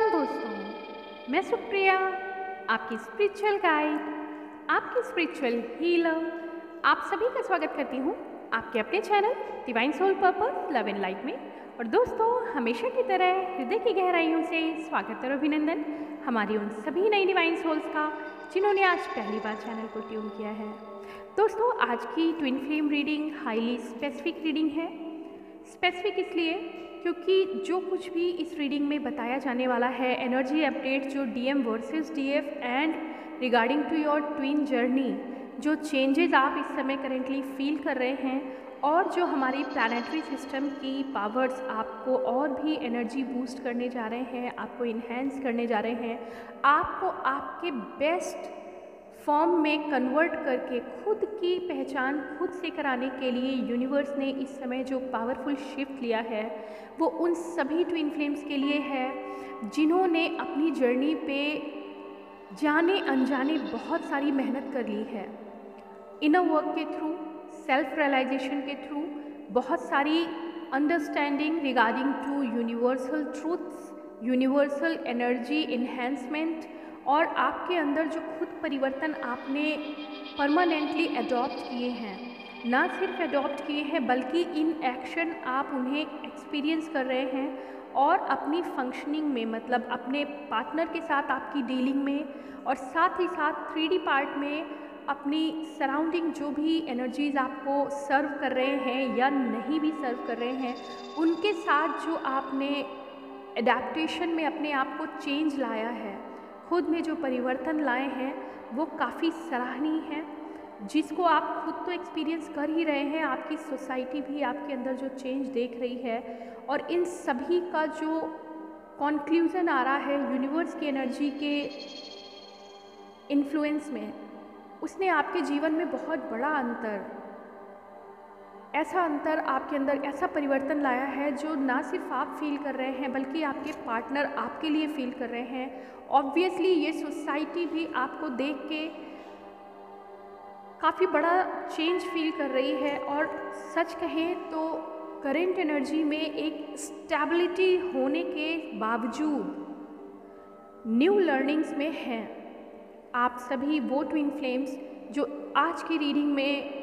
नमस्कार दोस्तों, मैं सुप्रिया, आपकी स्पिरिचुअल गाइड, आपकी स्पिरिचुअल हीलर। आप सभी का स्वागत करती हूँ आपके अपने channel divine soul purpose love and light में। और दोस्तों, हमेशा की तरह हृदय की गहराइयों से स्वागत और अभिनंदन हमारी उन सभी नई डिवाइन सोल्स का जिन्होंने आज पहली बार चैनल को ट्यून किया है। दोस्तों, आज की twin flame reading highly specific reading है। स्पेसिफिक इसलिए क्योंकि जो कुछ भी इस रीडिंग में बताया जाने वाला है, एनर्जी अपडेट जो DM versus DF and regarding to your twin journey, जो चेंजेस आप इस समय करेंटली फील कर रहे हैं और जो हमारी प्लैनेटरी सिस्टम की पावर्स आपको और भी एनर्जी बूस्ट करने जा रहे हैं, आपको इन्हेंस करने जा रहे हैं, आपको आपके बेस्ट फॉर्म में कन्वर्ट करके खुद की पहचान खुद से कराने के लिए यूनिवर्स ने इस समय जो पावरफुल शिफ्ट लिया है वो उन सभी ट्विन फ्लेम्स के लिए है जिन्होंने अपनी जर्नी पे जाने अनजाने बहुत सारी मेहनत कर ली है। इनर वर्क के थ्रू, सेल्फ रियलाइजेशन के थ्रू, बहुत सारी understanding regarding to universal truths, universal energy enhancement और आपके अंदर जो खुद परिवर्तन आपने परमानेंटली अडॉप्ट किए हैं, ना सिर्फ अडॉप्ट किए हैं बल्कि इन एक्शन आप उन्हें एक्सपीरियंस कर रहे हैं और अपनी फंक्शनिंग में, मतलब अपने पार्टनर के साथ आपकी डीलिंग में और साथ ही साथ 3D पार्ट में अपनी सराउंडिंग जो भी एनर्जीज़ आपको सर्व कर रहे हैं या नहीं भी सर्व कर रहे हैं, उनके साथ जो आपने एडेप्टेशन में अपने आप को चेंज लाया है, खुद में जो परिवर्तन लाए हैं वो काफ़ी सराहनीय है, जिसको आप खुद तो एक्सपीरियंस कर ही रहे हैं, आपकी सोसाइटी भी आपके अंदर जो चेंज देख रही है। और इन सभी का जो कॉन्क्लूज़न आ रहा है यूनिवर्स की एनर्जी के इन्फ्लुएंस में, उसने आपके जीवन में बहुत बड़ा ऐसा अंतर आपके अंदर ऐसा परिवर्तन लाया है जो ना सिर्फ आप फील कर रहे हैं बल्कि आपके पार्टनर आपके लिए फील कर रहे हैं। ऑब्वियसली ये सोसाइटी भी आपको देख के काफ़ी बड़ा चेंज फील कर रही है और सच कहें तो करेंट एनर्जी में एक स्टेबिलिटी होने के बावजूद न्यू लर्निंग्स में हैं। आप सभी वो ट्विन फ्लेम्स जो आज की रीडिंग में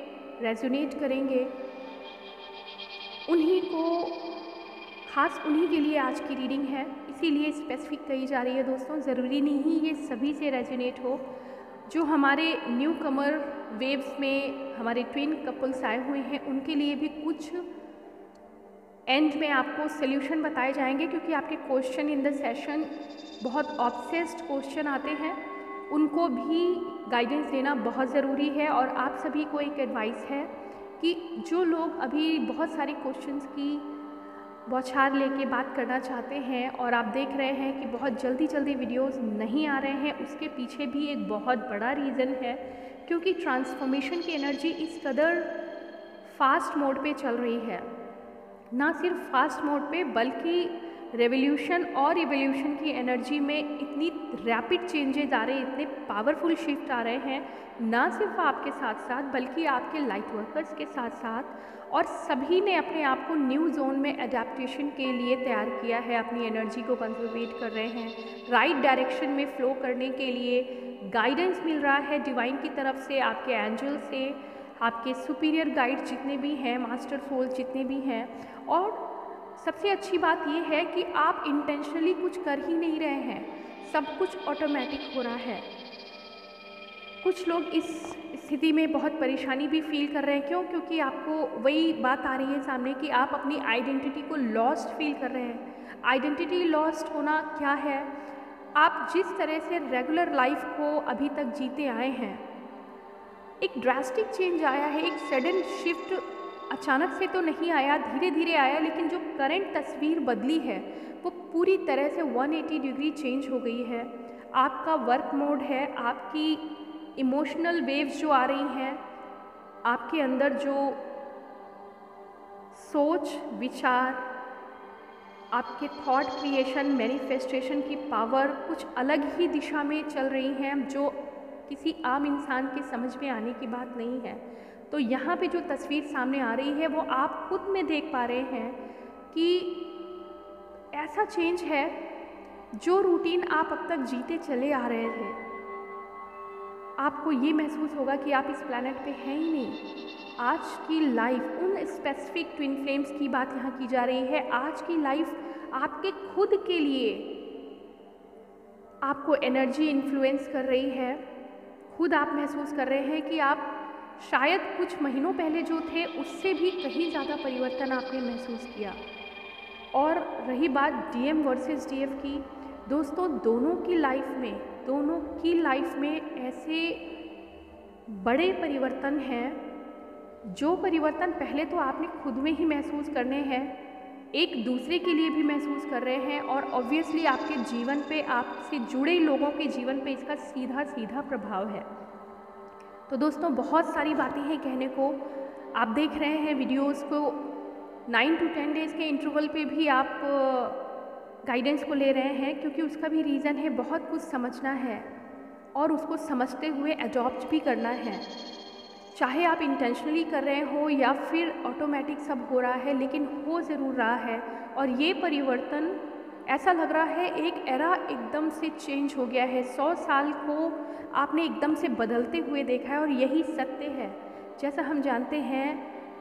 रेजोनेट करेंगे, उन्हीं के लिए आज की रीडिंग है, इसीलिए स्पेसिफिक कही जा रही है। दोस्तों, ज़रूरी नहीं ये सभी से रेजोनेट हो। जो हमारे न्यू कमर वेव्स में हमारे ट्विन कपल्स आए हुए हैं, उनके लिए भी कुछ एंड में आपको सल्यूशन बताए जाएंगे, क्योंकि आपके क्वेश्चन इन द सेशन बहुत ऑब्सेस्ड क्वेश्चन आते हैं, उनको भी गाइडेंस देना बहुत ज़रूरी है। और आप सभी को एक एडवाइस है कि जो लोग अभी बहुत सारे क्वेश्चंस की बौछार लेके बात करना चाहते हैं और आप देख रहे हैं कि बहुत जल्दी वीडियोस नहीं आ रहे हैं, उसके पीछे भी एक बहुत बड़ा रीज़न है, क्योंकि ट्रांसफॉर्मेशन की एनर्जी इस कदर फास्ट मोड पे चल रही है। ना सिर्फ फास्ट मोड पे बल्कि रेवोल्यूशन और इवोल्यूशन की एनर्जी में इतनी रैपिड चेंजेस आ रहे हैं, इतने पावरफुल शिफ्ट आ रहे हैं, ना सिर्फ आपके साथ साथ बल्कि आपके लाइट वर्कर्स के साथ साथ, और सभी ने अपने आप को न्यू जोन में एडेप्टेशन के लिए तैयार किया है, अपनी एनर्जी को कंजर्वेट कर रहे हैं, राइट डायरेक्शन में फ्लो करने के लिए गाइडेंस मिल रहा है डिवाइन की तरफ से, आपके एंजल से, आपके सुपीरियर गाइड जितने भी हैं, मास्टर सोल जितने भी हैं। और सबसे अच्छी बात यह है कि आप इंटेंशनली कुछ कर ही नहीं रहे हैं, सब कुछ ऑटोमेटिक हो रहा है। कुछ लोग इस स्थिति में बहुत परेशानी भी फील कर रहे हैं। क्यों? क्योंकि आपको वही बात आ रही है सामने कि आप अपनी आइडेंटिटी को लॉस्ट फील कर रहे हैं। आइडेंटिटी लॉस्ट होना क्या है? आप जिस तरह से रेगुलर लाइफ को अभी तक जीते आए हैं, एक ड्रास्टिक चेंज आया है, एक सडन शिफ्ट अचानक से तो नहीं आया, धीरे धीरे आया, लेकिन जो करंट तस्वीर बदली है वो पूरी तरह से 180 डिग्री चेंज हो गई है। आपका वर्क मोड है, आपकी इमोशनल वेव्स जो आ रही हैं, आपके अंदर जो सोच विचार, आपके थॉट क्रिएशन, मैनिफेस्टेशन की पावर कुछ अलग ही दिशा में चल रही हैं, जो किसी आम इंसान के समझ में आने की बात नहीं है। तो यहाँ पे जो तस्वीर सामने आ रही है वो आप खुद में देख पा रहे हैं कि ऐसा चेंज है जो रूटीन आप अब तक जीते चले आ रहे थे, आपको ये महसूस होगा कि आप इस प्लैनेट पे हैं ही नहीं। आज की लाइफ, उन स्पेसिफिक ट्विन फ्लेम्स की बात यहाँ की जा रही है। आज की लाइफ आपके खुद के लिए आपको एनर्जी इन्फ्लुएंस कर रही है। खुद आप महसूस कर रहे हैं कि आप शायद कुछ महीनों पहले जो थे उससे भी कहीं ज़्यादा परिवर्तन आपने महसूस किया। और रही बात डीएम वर्सेस डीएफ की, दोस्तों दोनों की लाइफ में ऐसे बड़े परिवर्तन हैं जो परिवर्तन पहले तो आपने खुद में ही महसूस करने हैं, एक दूसरे के लिए भी महसूस कर रहे हैं और ऑब्वियसली आपके जीवन पे, आपसे जुड़े लोगों के जीवन पे इसका सीधा सीधा प्रभाव है। तो दोस्तों बहुत सारी बातें हैं कहने को। आप देख रहे हैं वीडियोस को 9 to 10 डेज़ के इंटरवल पे भी आप गाइडेंस को ले रहे हैं, क्योंकि उसका भी रीज़न है, बहुत कुछ समझना है और उसको समझते हुए अडॉप्ट भी करना है। चाहे आप इंटेंशनली कर रहे हो या फिर ऑटोमेटिक सब हो रहा है, लेकिन हो ज़रूर रहा है। और ये परिवर्तन ऐसा लग रहा है एक एरा एकदम से चेंज हो गया है। 100 साल को आपने एकदम से बदलते हुए देखा है और यही सत्य है। जैसा हम जानते हैं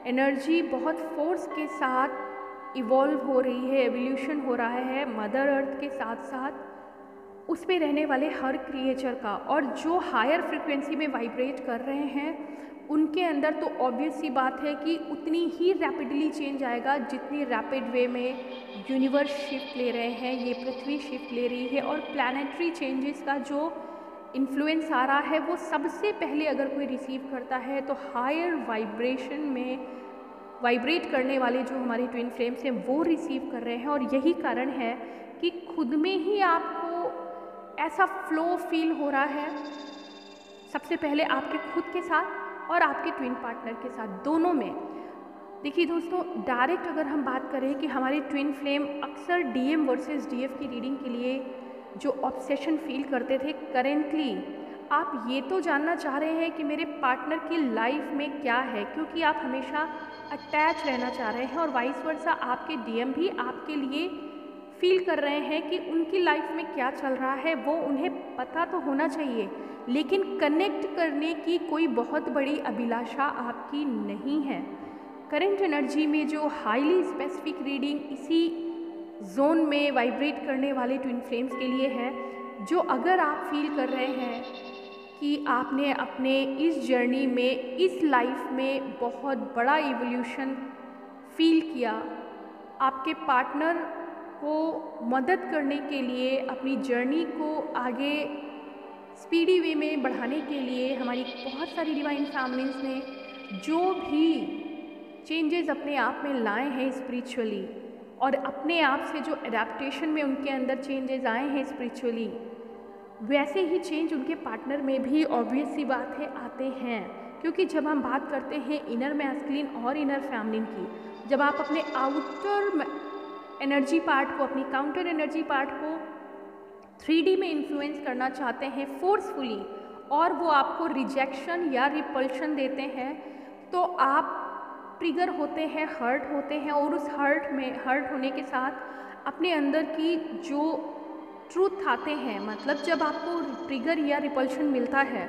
एनर्जी बहुत फोर्स के साथ इवॉल्व हो रही है, एवोल्यूशन हो रहा है मदर अर्थ के साथ साथ उस पे रहने वाले हर क्रिएचर का। और जो हायर फ्रिक्वेंसी में वाइब्रेट कर रहे हैं उनके अंदर तो ऑब्वियस सी बात है कि उतनी ही रैपिडली चेंज आएगा जितनी रैपिड वे में यूनिवर्स शिफ्ट ले रहे हैं, ये पृथ्वी शिफ्ट ले रही है। और प्लैनेटरी चेंजेस का जो इन्फ्लुएंस आ रहा है वो सबसे पहले अगर कोई रिसीव करता है तो हायर वाइब्रेशन में वाइब्रेट करने वाले जो हमारे ट्विन फ्लेम्स हैं वो रिसीव कर रहे हैं। और यही कारण है कि खुद में ही आपको ऐसा फ्लो फील हो रहा है, सबसे पहले आपके खुद के साथ और आपके ट्विन पार्टनर के साथ, दोनों में। देखिए दोस्तों, डायरेक्ट अगर हम बात करें कि हमारे ट्विन फ्लेम अक्सर डीएम वर्सेस डीएफ की रीडिंग के लिए जो ऑब्सेशन फील करते थे, करेंटली आप ये तो जानना चाह रहे हैं कि मेरे पार्टनर की लाइफ में क्या है, क्योंकि आप हमेशा अटैच रहना चाह रहे हैं। और वाइस वर्सा आपके डीएम भी आपके लिए फील कर रहे हैं कि उनकी लाइफ में क्या चल रहा है वो उन्हें पता तो होना चाहिए, लेकिन कनेक्ट करने की कोई बहुत बड़ी अभिलाषा आपकी नहीं है। करंट एनर्जी में जो हाईली स्पेसिफिक रीडिंग इसी जोन में वाइब्रेट करने वाले ट्विन फ्लेम्स के लिए है, जो अगर आप फील कर रहे हैं कि आपने अपने इस जर्नी में, इस लाइफ में बहुत बड़ा इवोल्यूशन फील किया, आपके पार्टनर को मदद करने के लिए, अपनी जर्नी को आगे स्पीडी वे में बढ़ाने के लिए हमारी बहुत सारी डिवाइन फैमिलीज ने जो भी चेंजेस अपने आप में लाए हैं स्पिरिचुअली, और अपने आप से जो एडेप्टेशन में उनके अंदर चेंजेस आए हैं स्पिरिचुअली, वैसे ही चेंज उनके पार्टनर में भी ऑब्वियस सी बात है आते हैं। क्योंकि जब हम बात करते हैं इनर मैस्कुलिन और इनर फेमिनिन की, जब आप अपने आउटर एनर्जी पार्ट को, अपनी काउंटर एनर्जी पार्ट को 3D में इन्फ्लुएंस करना चाहते हैं फोर्सफुली, और वो आपको रिजेक्शन या रिपल्शन देते हैं, तो आप ट्रिगर होते हैं, हर्ट होते हैं। और उस हर्ट होने के साथ अपने अंदर की जो ट्रूथ आते हैं, मतलब जब आपको ट्रिगर या रिपल्शन मिलता है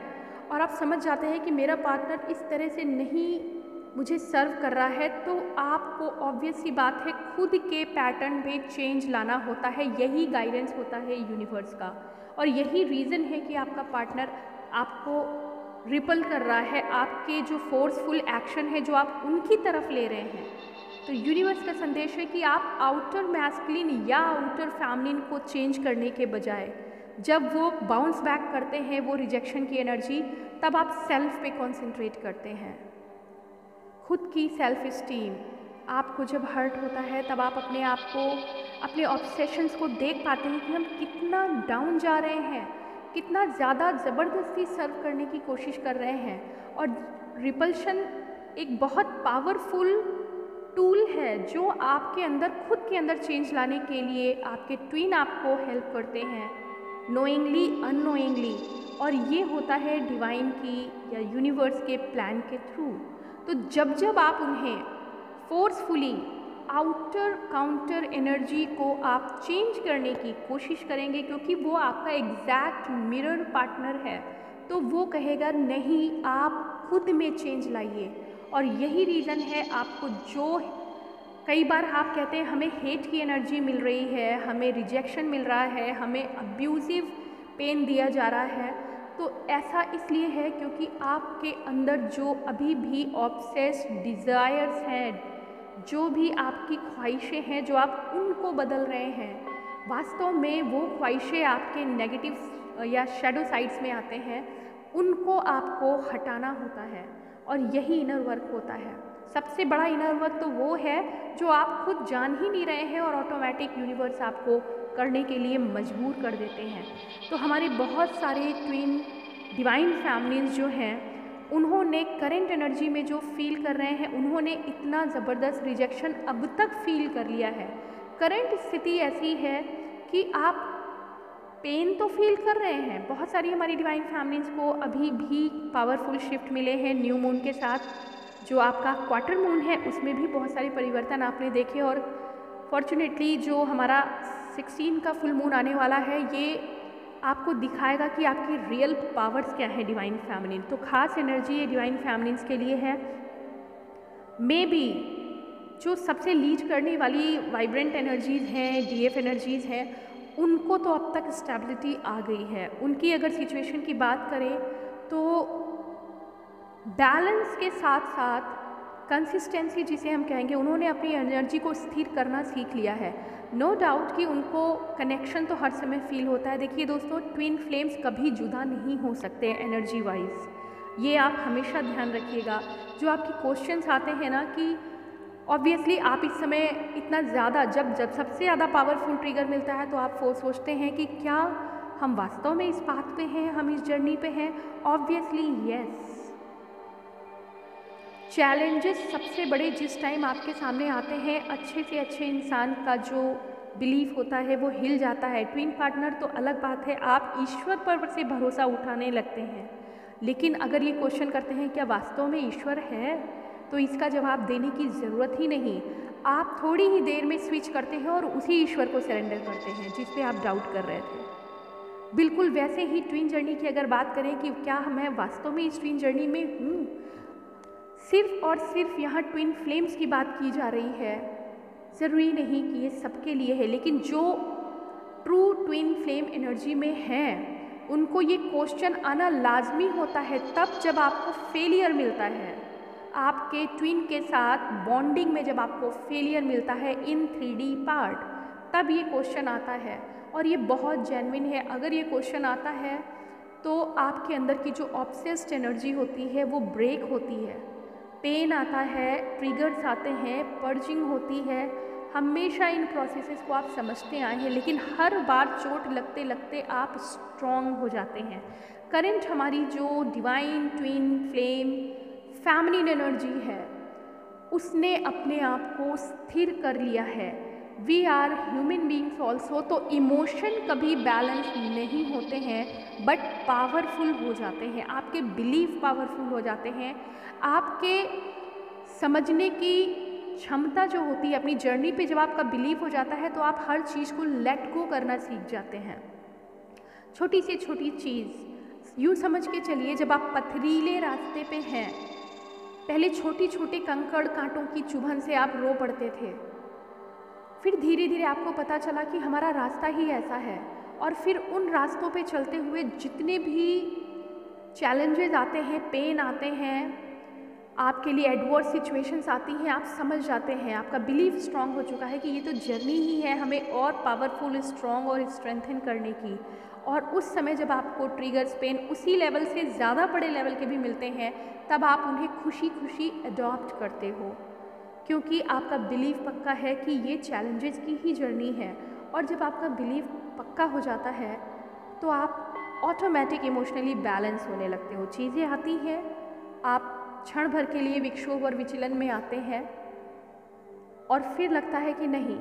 और आप समझ जाते हैं कि मेरा पार्टनर इस तरह से नहीं मुझे सर्व कर रहा है, तो आपको ऑब्वियस सी बात है खुद के पैटर्न में चेंज लाना होता है। यही गाइडेंस होता है यूनिवर्स का, और यही रीज़न है कि आपका पार्टनर आपको रिपल कर रहा है, आपके जो फोर्सफुल एक्शन है जो आप उनकी तरफ ले रहे हैं। तो यूनिवर्स का संदेश है कि आप आउटर मैस्कुलिन या आउटर फेमिनिन को चेंज करने के बजाय, जब वो बाउंस बैक करते हैं वो रिजेक्शन की एनर्जी, तब आप सेल्फ पे कॉन्सेंट्रेट करते हैं, खुद की सेल्फ इस्टीम। आपको जब हर्ट होता है तब आप अपने आप को, अपने ऑब्सेशंस को देख पाते हैं कि हम कितना डाउन जा रहे हैं, कितना ज़्यादा ज़बरदस्ती सर्व करने की कोशिश कर रहे हैं। और रिपल्शन एक बहुत पावरफुल टूल है जो आपके अंदर, खुद के अंदर चेंज लाने के लिए आपके ट्विन आपको हेल्प करते हैं, नोइंगली अननोइंगली। और ये होता है डिवाइन की या यूनिवर्स के प्लान के थ्रू। तो जब जब आप उन्हें फोर्सफुली आउटर काउंटर एनर्जी को आप चेंज करने की कोशिश करेंगे, क्योंकि वो आपका एग्जैक्ट मिरर पार्टनर है, तो वो कहेगा नहीं, आप खुद में चेंज लाइए। और यही रीज़न है आपको जो कई बार आप कहते हैं हमें हेट की एनर्जी मिल रही है, हमें रिजेक्शन मिल रहा है, हमें अब्यूज़िव पेन दिया जा रहा है, तो ऐसा इसलिए है क्योंकि आपके अंदर जो अभी भी ऑब्सेस्ड डिज़ायर्स हैं, जो भी आपकी ख्वाहिशें हैं, जो आप उनको बदल रहे हैं, वास्तव में वो ख्वाहिशें आपके नेगेटिव या शैडो साइड्स में आते हैं, उनको आपको हटाना होता है। और यही इनर वर्क होता है। सबसे बड़ा इनर वर्क तो वो है जो आप खुद जान ही नहीं रहे हैं और ऑटोमेटिक यूनिवर्स आपको करने के लिए मजबूर कर देते हैं। तो हमारे बहुत सारे ट्विन डिवाइन फैमिलीज जो हैं, उन्होंने करंट एनर्जी में जो फील कर रहे हैं, उन्होंने इतना ज़बरदस्त रिजेक्शन अब तक फील कर लिया है। करंट स्थिति ऐसी है कि आप पेन तो फील कर रहे हैं। बहुत सारी हमारी डिवाइन फैमिलीज को अभी भी पावरफुल शिफ्ट मिले हैं न्यू मून के साथ। जो आपका क्वार्टर मून है उसमें भी बहुत सारे परिवर्तन आपने देखे, और फॉर्चुनेटली जो हमारा 16 का फुल मून आने वाला है, ये आपको दिखाएगा कि आपकी रियल पावर्स क्या है डिवाइन फैमिली। तो खास एनर्जी ये डिवाइन फैमिलीज के लिए है। मे बी जो सबसे लीड करने वाली वाइब्रेंट एनर्जीज़ हैं, डीएफ एनर्जीज़ हैं, उनको तो अब तक स्टेबिलिटी आ गई है। उनकी अगर सिचुएशन की बात करें तो बैलेंस के साथ साथ कंसिस्टेंसी जिसे हम कहेंगे, उन्होंने अपनी एनर्जी को स्थिर करना सीख लिया है। नो डाउट कि उनको कनेक्शन तो हर समय फील होता है। देखिए दोस्तों, ट्विन फ्लेम्स कभी जुदा नहीं हो सकते एनर्जी वाइज, ये आप हमेशा ध्यान रखिएगा। जो आपके क्वेश्चंस आते हैं ना कि ऑब्वियसली आप इस समय इतना ज़्यादा जब सबसे ज़्यादा पावरफुल ट्रिगर मिलता है तो आप सोचते हैं कि क्या हम वास्तव में इस पाथ पे हैं, हम इस जर्नी पे हैं। Obviously yes. चैलेंजेस सबसे बड़े जिस टाइम आपके सामने आते हैं, अच्छे से अच्छे इंसान का जो बिलीफ होता है वो हिल जाता है। ट्विन पार्टनर तो अलग बात है, आप ईश्वर पर से भरोसा उठाने लगते हैं। लेकिन अगर ये क्वेश्चन करते हैं क्या वास्तव में ईश्वर है, तो इसका जवाब देने की ज़रूरत ही नहीं। आप थोड़ी ही देर में स्विच करते हैं और उसी ईश्वर को सरेंडर करते हैं जिस पे आप डाउट कर रहे थे। बिल्कुल वैसे ही ट्विन जर्नी की अगर बात करें कि क्या मैं वास्तव में इस ट्विन जर्नी में हूँ, सिर्फ और सिर्फ यहाँ ट्विन फ्लेम्स की बात की जा रही है। ज़रूरी नहीं कि ये सबके लिए है, लेकिन जो ट्रू ट्विन फ्लेम एनर्जी में हैं, उनको ये क्वेश्चन आना लाजमी होता है तब जब आपको फेलियर मिलता है। आपके ट्विन के साथ बॉन्डिंग में जब आपको फेलियर मिलता है इन 3D पार्ट, तब ये क्वेश्चन आता है। और ये बहुत जेन्युइन है। अगर ये क्वेश्चन आता है तो आपके अंदर की जो ऑब्सेस्ड एनर्जी होती है वो ब्रेक होती है, पेन आता है, ट्रिगर्स आते हैं, पर्जिंग होती है। हमेशा इन प्रोसेसेस को आप समझते आए हैं, लेकिन हर बार चोट लगते लगते आप स्ट्रॉन्ग हो जाते हैं। करंट हमारी जो divine twin flame family energy है, उसने अपने आप को स्थिर कर लिया है। We are human beings also, तो इमोशन कभी बैलेंस नहीं होते हैं बट पावरफुल हो जाते हैं। आपके बिलीफ पावरफुल हो जाते हैं। आपके समझने की क्षमता जो होती है अपनी जर्नी पे, जब आपका बिलीफ हो जाता है तो आप हर चीज़ को लेट गो करना सीख जाते हैं। छोटी से छोटी चीज़ यूँ समझ के चलिए, जब आप पथरीले रास्ते पे हैं, पहले छोटे छोटे कंकड़ कांटों की चुभन से आप रो पड़ते थे, फिर धीरे धीरे आपको पता चला कि हमारा रास्ता ही ऐसा है, और फिर उन रास्तों पे चलते हुए जितने भी चैलेंजेस आते हैं, पेन आते हैं, आपके लिए एडवर्स सिचुएशंस आती हैं, आप समझ जाते हैं, आपका बिलीफ स्ट्रांग हो चुका है कि ये तो जर्नी ही है हमें और पावरफुल, स्ट्रांग और स्ट्रेंथन करने की। और उस समय जब आपको ट्रिगर्स, पेन उसी लेवल से ज़्यादा बड़े लेवल के भी मिलते हैं, तब आप उन्हें खुशी खुशी अडॉप्ट करते हो, क्योंकि आपका बिलीफ पक्का है कि ये चैलेंजेस की ही जर्नी है। और जब आपका बिलीफ पक्का हो जाता है तो आप ऑटोमेटिक इमोशनली बैलेंस होने लगते हो। चीज़ें आती हैं, आप क्षण भर के लिए विक्षोभ और विचलन में आते हैं, और फिर लगता है कि नहीं,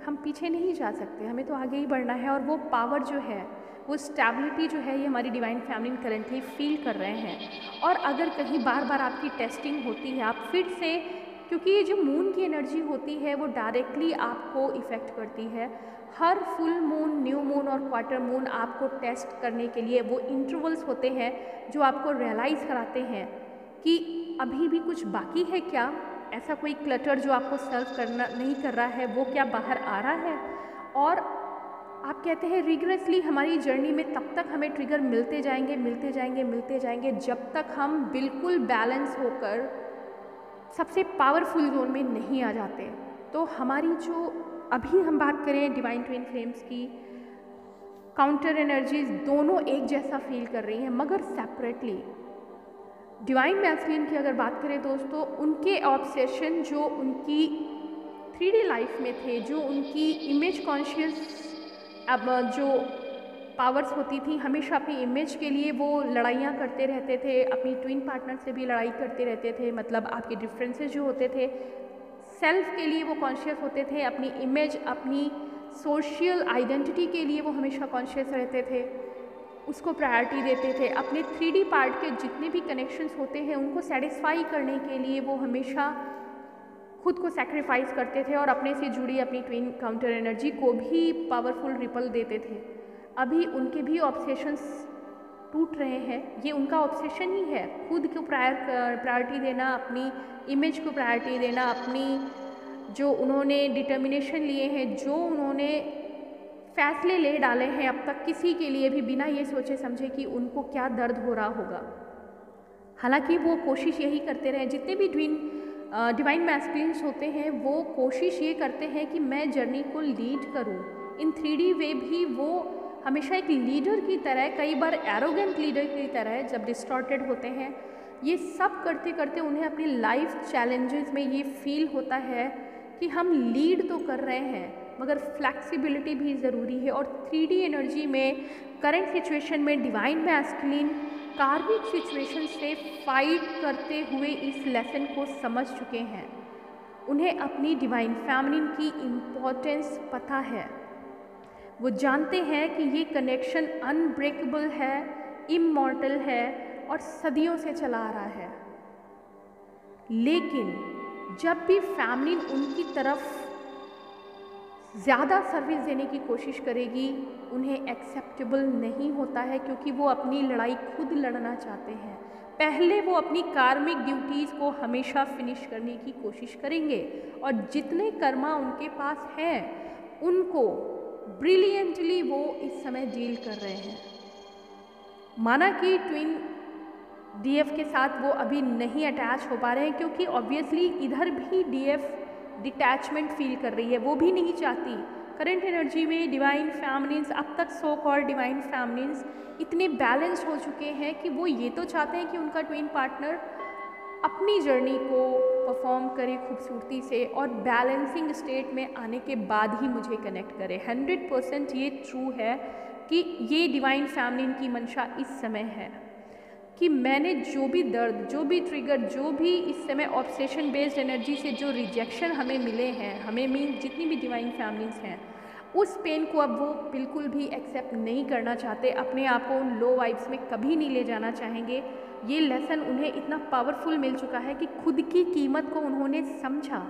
हम पीछे नहीं जा सकते, हमें तो आगे ही बढ़ना है। और वो पावर जो है, वो स्टेबिलिटी जो है, ये हमारी डिवाइन फैमिली करेंटली फील कर रहे हैं। और अगर कहीं बार बार आपकी टेस्टिंग होती है, आप फिर से क्योंकि ये जो मून की एनर्जी होती है वो डायरेक्टली आपको इफ़ेक्ट करती है। हर फुल मून, न्यू मून और क्वार्टर मून आपको टेस्ट करने के लिए वो इंटरवल्स होते हैं जो आपको रियलाइज़ कराते हैं कि अभी भी कुछ बाकी है क्या, ऐसा कोई क्लटर जो आपको सर्व करना नहीं कर रहा है वो क्या बाहर आ रहा है। और आप कहते हैं रिग्रेसली हमारी जर्नी में तब तक हमें ट्रिगर मिलते जाएंगे मिलते जाएंगे मिलते जाएंगे जब तक हम बिल्कुल बैलेंस होकर सबसे पावरफुल जोन में नहीं आ जाते। तो हमारी जो अभी हम बात करें डिवाइन ट्विन फ्लेम्स की, काउंटर एनर्जीज दोनों एक जैसा फील कर रही हैं मगर सेपरेटली। डिवाइन मैस्कुलिन की अगर बात करें दोस्तों, उनके ऑब्सेशन जो उनकी 3D लाइफ में थे, जो उनकी इमेज कॉन्शियस अब जो पावर्स होती थी, हमेशा अपनी इमेज के लिए वो लड़ाइयाँ करते रहते थे, अपनी ट्विन पार्टनर से भी लड़ाई करते रहते थे। मतलब आपके डिफरेंसेस जो होते थे, सेल्फ के लिए वो कॉन्शियस होते थे, अपनी इमेज, अपनी सोशल आइडेंटिटी के लिए वो हमेशा कॉन्शियस रहते थे, उसको प्रायोरिटी देते थे। अपने 3D पार्ट के जितने भी कनेक्शंस होते हैं उनको सेटिस्फाई करने के लिए वो हमेशा खुद को सैक्रिफाइस करते थे और अपने से जुड़ी अपनी ट्विन काउंटर एनर्जी को भी पावरफुल रिपल देते थे। अभी उनके भी ऑब्सेशंस टूट रहे हैं, ये उनका ऑब्सेशन ही है, खुद को प्रायोरिटी देना, अपनी इमेज को प्रायोरिटी देना, अपनी जो उन्होंने डिटर्मिनेशन लिए हैं, जो उन्होंने फैसले ले डाले हैं अब तक किसी के लिए भी बिना ये सोचे समझे कि उनको क्या दर्द हो रहा होगा। हालांकि वो कोशिश यही करते रहे, जितने भी डिवाइन मैस्कुलिन्स होते हैं वो कोशिश ये करते हैं कि मैं जर्नी को लीड करूं इन 3D वे भी। वो हमेशा एक लीडर की तरह, कई बार एरोगेंट लीडर की तरह जब डिस्टॉर्टेड होते हैं, ये सब करते करते उन्हें अपनी लाइफ चैलेंजेस में ये फील होता है कि हम लीड तो कर रहे हैं मगर फ्लैक्सिबिलिटी भी ज़रूरी है। और 3D एनर्जी में करंट सिचुएशन में डिवाइन मैस्कुलिन कार्मिक सिचुएशन से फाइट करते हुए इस लेसन को समझ चुके हैं। उन्हें अपनी डिवाइन फेमिनिन की इम्पोर्टेंस पता है। वो जानते हैं कि ये कनेक्शन अनब्रेकेबल है, इमॉर्टल है और सदियों से चला आ रहा है। लेकिन जब भी फेमिनिन उनकी तरफ ज़्यादा सर्विस देने की कोशिश करेगी, उन्हें एक्सेप्टेबल नहीं होता है, क्योंकि वो अपनी लड़ाई खुद लड़ना चाहते हैं। पहले वो अपनी कार्मिक ड्यूटीज़ को हमेशा फिनिश करने की कोशिश करेंगे और जितने कर्मा उनके पास हैं उनको ब्रिलियंटली वो इस समय डील कर रहे हैं। माना कि ट्विन DF के साथ वो अभी नहीं अटैच हो पा रहे हैं, क्योंकि ऑब्वियसली इधर भी DF डिटैचमेंट फील कर रही है, वो भी नहीं चाहती। करंट एनर्जी में डिवाइन फेमिनिन्स, अब तक सो कॉल्ड डिवाइन फेमिनिन्स इतने बैलेंस्ड हो चुके हैं कि वो ये तो चाहते हैं कि उनका ट्विन पार्टनर अपनी जर्नी को परफॉर्म करे खूबसूरती से और बैलेंसिंग स्टेट में आने के बाद ही मुझे कनेक्ट करे। 100% ये ट्रू है कि ये डिवाइन फेमिनिन की मंशा इस समय है कि मैंने जो भी दर्द, जो भी ट्रिगर, जो भी इस समय ऑब्सेशन बेस्ड एनर्जी से जो रिजेक्शन हमें मिले हैं, हमें मीन जितनी भी डिवाइन फैमिलीज हैं, उस पेन को अब वो बिल्कुल भी एक्सेप्ट नहीं करना चाहते, अपने आप को उन लो वाइब्स में कभी नहीं ले जाना चाहेंगे। ये लेसन उन्हें इतना पावरफुल मिल चुका है कि खुद की कीमत को उन्होंने समझा,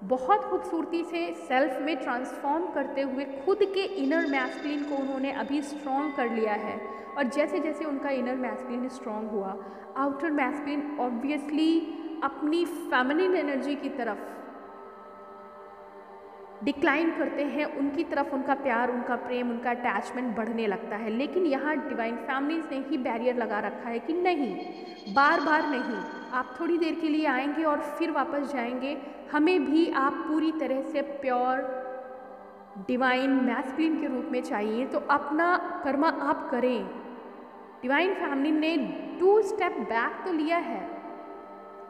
बहुत खूबसूरती से सेल्फ में ट्रांसफॉर्म करते हुए खुद के इनर मैस्कुलिन को उन्होंने अभी स्ट्रॉन्ग कर लिया है। और जैसे जैसे उनका इनर मैस्कुलिन स्ट्रॉन्ग हुआ, आउटर मैस्कुलिन ऑब्वियसली अपनी फेमिनिन एनर्जी की तरफ डिक्लाइन करते हैं, उनकी तरफ उनका प्यार, उनका प्रेम, उनका अटैचमेंट बढ़ने लगता है। लेकिन यहाँ डिवाइन फैमिलीज ने ही बैरियर लगा रखा है कि नहीं, बार बार नहीं, आप थोड़ी देर के लिए आएंगे और फिर वापस जाएंगे, हमें भी आप पूरी तरह से प्योर डिवाइन मैस्कुलिन के रूप में चाहिए, तो अपना कर्मा आप करें। डिवाइन फैमिलीन ने 2 स्टेप बैक तो लिया है,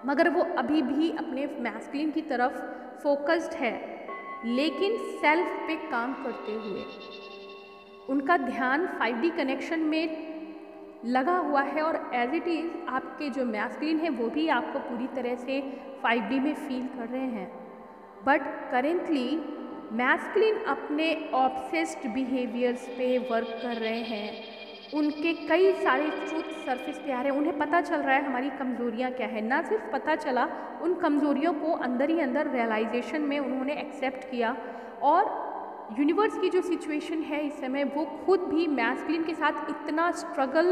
मगर वो अभी भी अपने मैस्कुलिन की तरफ फोकस्ड है, लेकिन सेल्फ पे काम करते हुए उनका ध्यान 5D कनेक्शन में लगा हुआ है। और एज इट इज़ आपके जो मैस्कुलिन है वो भी आपको पूरी तरह से 5D में फील कर रहे हैं। बट करेंटली मैस्कुलिन अपने ऑब्सेस्ड बिहेवियर्स पे वर्क कर रहे हैं, उनके कई सारे ट्रूथ सरफेस पे आ रहे हैं, उन्हें पता चल रहा है हमारी कमज़ोरियाँ क्या है। ना सिर्फ पता चला, उन कमज़ोरियों को अंदर ही अंदर रियलाइजेशन में उन्होंने एक्सेप्ट किया। और यूनिवर्स की जो सिचुएशन है इस समय, वो खुद भी मैस्कुलिन के साथ इतना स्ट्रगल,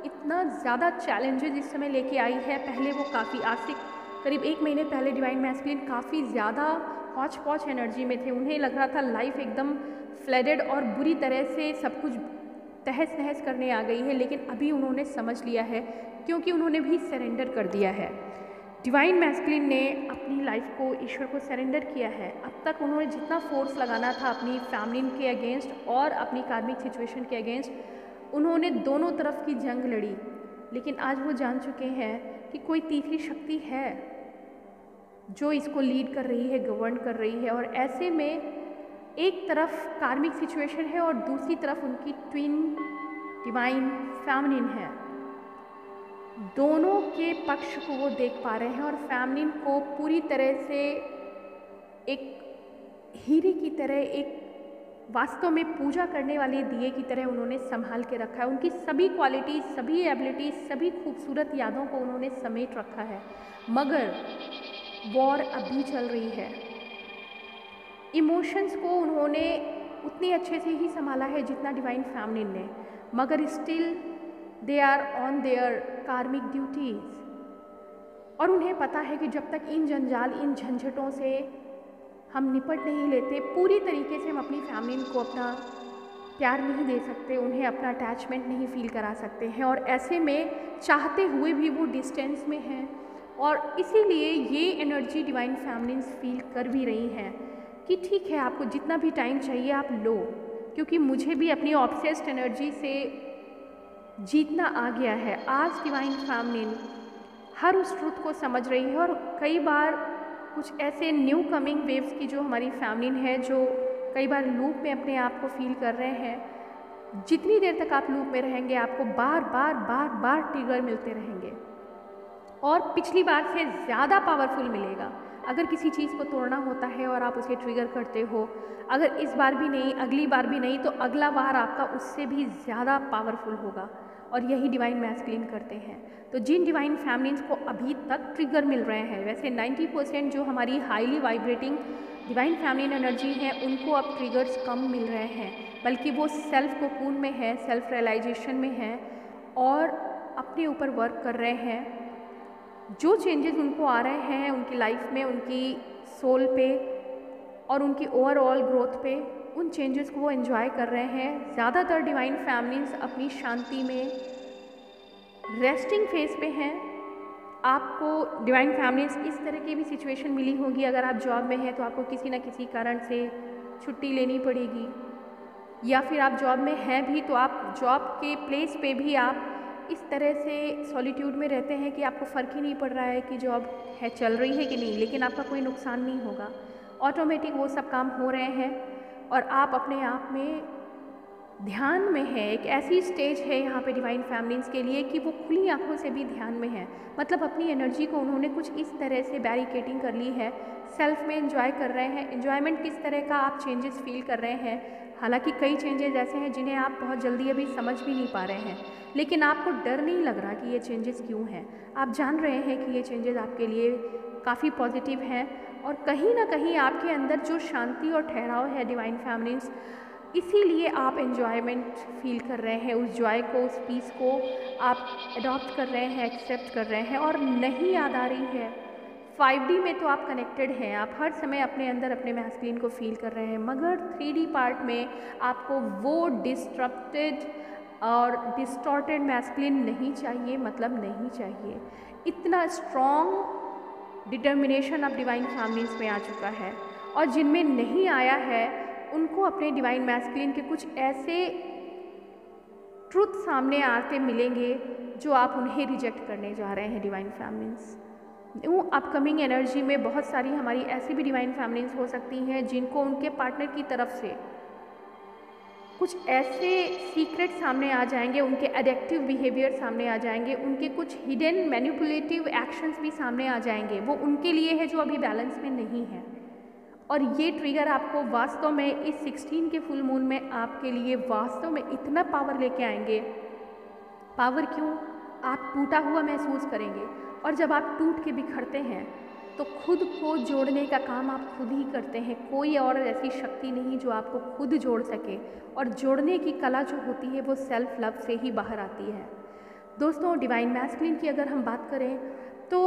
इतना ज़्यादा चैलेंजेस इस समय लेके आई है। पहले वो काफ़ी, आज से करीब 1 महीने पहले डिवाइन मैस्कुलिन काफ़ी ज़्यादा हौच पौच एनर्जी में थे। उन्हें लग रहा था लाइफ एकदम फ्लडेड और बुरी तरह से सब कुछ तहस नहस करने आ गई है। लेकिन अभी उन्होंने समझ लिया है, क्योंकि उन्होंने भी सरेंडर कर दिया है। डिवाइन मैस्कुलिन ने अपनी लाइफ को ईश्वर को सरेंडर किया है। अब तक उन्होंने जितना फोर्स लगाना था अपनी फैमिली के अगेंस्ट और अपनी कार्मिक सिचुएशन के अगेंस्ट, उन्होंने दोनों तरफ की जंग लड़ी। लेकिन आज वो जान चुके हैं कि कोई तीसरी शक्ति है जो इसको लीड कर रही है, गवर्न कर रही है। और ऐसे में एक तरफ कार्मिक सिचुएशन है और दूसरी तरफ उनकी ट्विन डिवाइन फेमिनिन है। दोनों के पक्ष को वो देख पा रहे हैं और फेमिनिन को पूरी तरह से एक हीरे की तरह, एक वास्तव में पूजा करने वाले दिए की तरह उन्होंने संभाल के रखा है। उनकी सभी क्वालिटीज़, सभी एबिलिटीज़, सभी खूबसूरत यादों को उन्होंने समेट रखा है। मगर वॉर अभी चल रही है। इमोशंस को उन्होंने उतनी अच्छे से ही संभाला है जितना डिवाइन फेमिनिन ने, मगर still they are on their karmic duties. और उन्हें पता है कि जब तक इन जंजाल, इन झंझटों से हम निपट नहीं लेते, पूरी तरीके से हम अपनी फैमिली को अपना प्यार नहीं दे सकते, उन्हें अपना अटैचमेंट नहीं फील करा सकते हैं। और ऐसे में चाहते हुए भी वो डिस्टेंस में हैं। और इसीलिए ये एनर्जी डिवाइन फैमिलीज फील कर भी रही हैं कि ठीक है, आपको जितना भी टाइम चाहिए आप लो, क्योंकि मुझे भी अपनी ऑब्सेस्ड एनर्जी से जीतना आ गया है। आज डिवाइन फैमिली हर उस ट्रुथ को समझ रही है। और कई बार कुछ ऐसे न्यू कमिंग वेव्स की जो हमारी फैमिली है, जो कई बार लूप में अपने आप को फील कर रहे हैं, जितनी देर तक आप लूप में रहेंगे आपको बार बार बार बार ट्रिगर मिलते रहेंगे और पिछली बार से ज़्यादा पावरफुल मिलेगा। अगर किसी चीज़ को तोड़ना होता है और आप उसे ट्रिगर करते हो, अगर इस बार भी नहीं, अगली बार भी नहीं, तो अगला बार आपका उससे भी ज़्यादा पावरफुल होगा। और यही डिवाइन मैस्कुलिन करते हैं। तो जिन डिवाइन फैमिलीज को अभी तक ट्रिगर मिल रहे हैं, वैसे 90% जो हमारी हाईली वाइब्रेटिंग डिवाइन फैमिलीन एनर्जी है, उनको अब ट्रिगर्स कम मिल रहे हैं, बल्कि वो सेल्फ कोकून में है, सेल्फ रियलाइजेशन में है और अपने ऊपर वर्क कर रहे हैं। जो चेंजेस उनको आ रहे हैं उनकी लाइफ में, उनकी सोल पे और उनकी ओवरऑल ग्रोथ पे, उन चेंजेस को वो एंजॉय कर रहे हैं। ज़्यादातर डिवाइन फैमिलीज अपनी शांति में रेस्टिंग फेज पे हैं। आपको डिवाइन फैमिलीज इस तरह की भी सिचुएशन मिली होगी, अगर आप जॉब में हैं तो आपको किसी न किसी कारण से छुट्टी लेनी पड़ेगी, या फिर आप जॉब में हैं भी तो आप जॉब के प्लेस पे भी आप इस तरह से सॉलिट्यूड में रहते हैं कि आपको फ़र्क ही नहीं पड़ रहा है कि जॉब है चल रही है कि नहीं, लेकिन आपका कोई नुकसान नहीं होगा। ऑटोमेटिक वो सब काम हो रहे हैं और आप अपने आप में ध्यान में है। एक ऐसी स्टेज है यहाँ पे डिवाइन फैमिलीज के लिए कि वो खुली आंखों से भी ध्यान में है। मतलब अपनी एनर्जी को उन्होंने कुछ इस तरह से बैरिकेडिंग कर ली है, सेल्फ में एंजॉय कर रहे हैं। एंजॉयमेंट किस तरह का आप चेंजेस फील कर रहे हैं, हालांकि कई चेंजेस ऐसे हैं जिन्हें आप बहुत जल्दी अभी समझ भी नहीं पा रहे हैं, लेकिन आपको डर नहीं लग रहा कि ये चेंजेस क्यों हैं। आप जान रहे हैं कि ये चेंजेस आपके लिए काफ़ी पॉजिटिव हैं और कहीं ना कहीं आपके अंदर जो शांति और ठहराव है डिवाइन फैमिलीज, इसीलिए आप एन्जॉयमेंट फील कर रहे हैं। उस जॉय को, उस पीस को आप अडॉप्ट कर रहे हैं, एक्सेप्ट कर रहे हैं और नहीं याद आ रही है। 5D में तो आप कनेक्टेड हैं, आप हर समय अपने अंदर अपने मैस्कुलिन को फील कर रहे हैं, मगर 3D पार्ट में आपको वो डिस्ट्रप्टेड और डिस्टॉर्टेड मैस्कुलिन नहीं चाहिए, मतलब नहीं चाहिए। इतना स्ट्रॉन्ग डिटर्मिनेशन अब डिवाइन फैमिलीज में आ चुका है और जिनमें नहीं आया है उनको अपने डिवाइन मैस्कुलिन के कुछ ऐसे ट्रुथ सामने आते मिलेंगे जो आप उन्हें रिजेक्ट करने जा रहे हैं। डिवाइन फैमिलीज वो अपकमिंग एनर्जी में बहुत सारी हमारी ऐसी भी डिवाइन फैमिलीज हो सकती हैं जिनको उनके पार्टनर की तरफ से कुछ ऐसे सीक्रेट सामने आ जाएंगे, उनके एडिक्टिव बिहेवियर सामने आ जाएंगे, उनके कुछ हिडन मैनिपुलेटिव एक्शंस भी सामने आ जाएंगे। वो उनके लिए है जो अभी बैलेंस में नहीं है और ये ट्रिगर आपको वास्तव में इस 16 के फुल मून में आपके लिए वास्तव में इतना पावर लेके आएंगे। पावर क्यों? आप टूटा हुआ महसूस करेंगे, और जब आप टूट के बिखरते हैं तो खुद को जोड़ने का काम आप खुद ही करते हैं। कोई और ऐसी शक्ति नहीं जो आपको खुद जोड़ सके, और जोड़ने की कला जो होती है वो सेल्फ लव से ही बाहर आती है। दोस्तों, डिवाइन मैस्कुलिन की अगर हम बात करें तो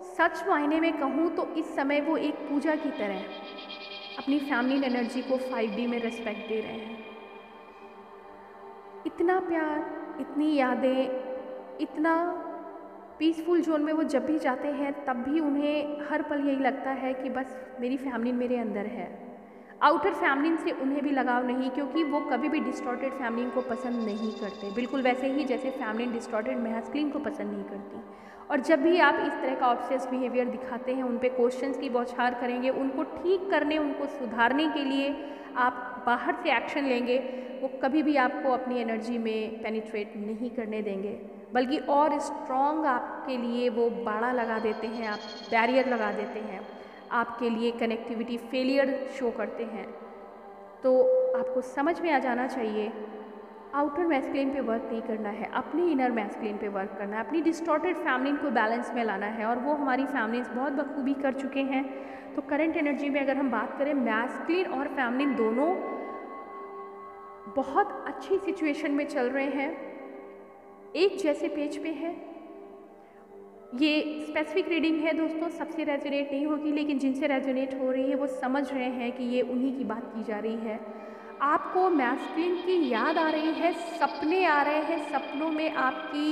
सच मायने में कहूँ तो इस समय वो एक पूजा की तरह अपनी फैमिली एनर्जी को 5D में रिस्पेक्ट दे रहे हैं। इतना प्यार, इतनी यादें, इतना पीसफुल जोन में वो जब भी जाते हैं तब भी उन्हें हर पल यही लगता है कि बस मेरी फैमिली मेरे अंदर है। आउटर फैमिली से उन्हें भी लगाव नहीं, क्योंकि वो कभी भी डिस्टॉर्टेड फैमिली को पसंद नहीं करते, बिल्कुल वैसे ही जैसे फैमिली डिस्टॉर्टेड मैस्कुलिन को पसंद नहीं करती। और जब भी आप इस तरह का ऑब्सेस्ड बिहेवियर दिखाते हैं, उन पे क्वेश्चंस की बौछार करेंगे, उनको ठीक करने, उनको सुधारने के लिए आप बाहर से एक्शन लेंगे, वो कभी भी आपको अपनी एनर्जी में पेनिट्रेट नहीं करने देंगे, बल्कि और स्ट्रॉन्ग आपके लिए वो बाड़ा लगा देते हैं, आप बैरियर लगा देते हैं, आपके लिए कनेक्टिविटी फेलियर शो करते हैं। तो आपको समझ में आ जाना चाहिए, आउटर मैस्कुलिन पे वर्क नहीं करना है, अपने इनर मैस्कुलिन पे वर्क करना है, अपनी डिस्टॉर्टेड फैमिली को बैलेंस में लाना है, और वो हमारी फैमिलीज बहुत बखूबी कर चुके हैं। तो करंट एनर्जी में अगर हम बात करें, मैस्कुलिन और फैमिलीन दोनों बहुत अच्छी सिचुएशन में चल रहे हैं, एक जैसे पेज पे है। ये स्पेसिफिक रीडिंग है दोस्तों, सबसे रेजोनेट नहीं होगी, लेकिन जिनसे रेजोनेट हो रही है वो समझ रहे हैं कि ये उन्हीं की बात की जा रही है। आपको मैस्कुलिन की याद आ रही है, सपने आ रहे हैं, सपनों में आपकी